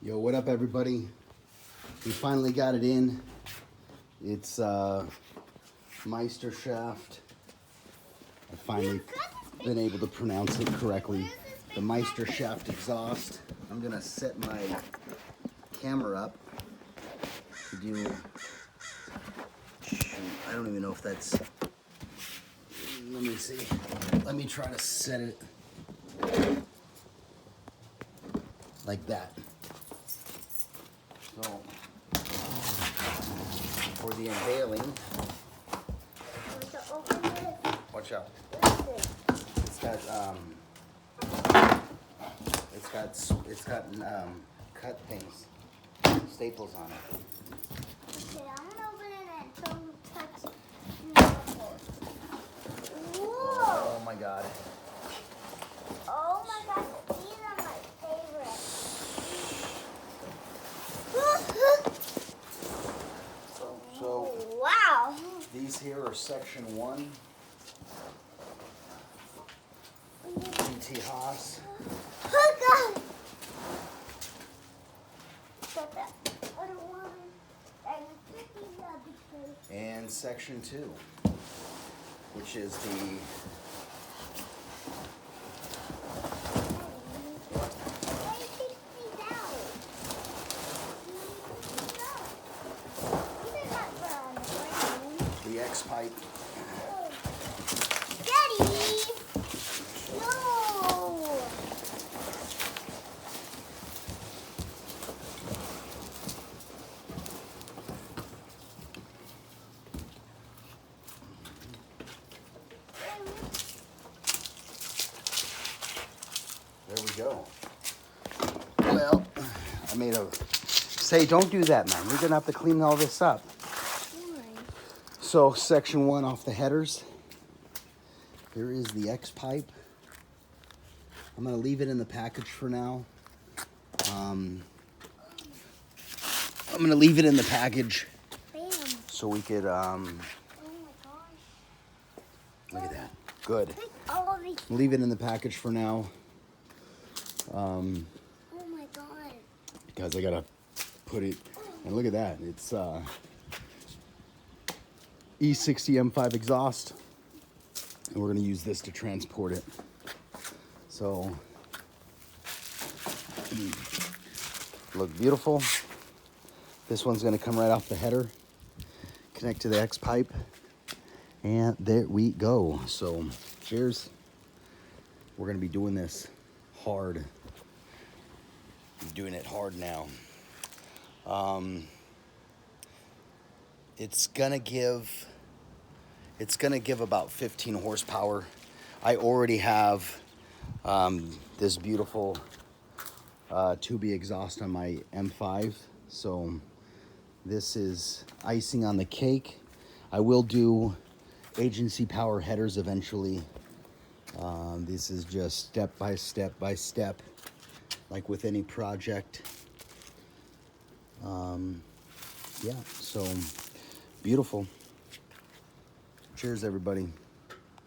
Yo, what up, everybody? We finally got it in. It's Meistershaft. I finally been able to pronounce it correctly. The Meistershaft exhaust. I'm gonna set my camera up to do. Shoot, I don't even know if that's. Let me see. Let me try to set it like that. So, for the unveiling, watch out. It's got cut things, staples on it. Okay, I'm gonna open it and don't touch nothing. Whoa! Oh my god. Oh my gosh, these are my favorite. So Wow! these here are section 1. BT Haas. Oh god! Put that other one and the other two. And section 2, which is the X pipe. Daddy! No! There we go. Well, I made a... Say, don't do that, man. We're going to have to clean all this up. So, section 1 off the headers. Here is the X pipe. I'm going to leave it in the package for now. I'm going to leave it in the package so we could... Oh my gosh. Look at that. Good. All of these. Leave it in the package for now. Oh my god. Because I got to put it... And look at that. It's... e60 M5 exhaust, and we're going to use this to transport it. So, look beautiful. This one's going to come right off the header, connect to the X pipe, and there we go. So, cheers. We're going to be doing this hard. I'm doing it hard now. It's gonna give about 15 horsepower. I already have this beautiful 2B exhaust on my M5, so this is icing on the cake. I will do agency power headers eventually. This is just step by step by step, like with any project. Yeah, so beautiful. Cheers, everybody.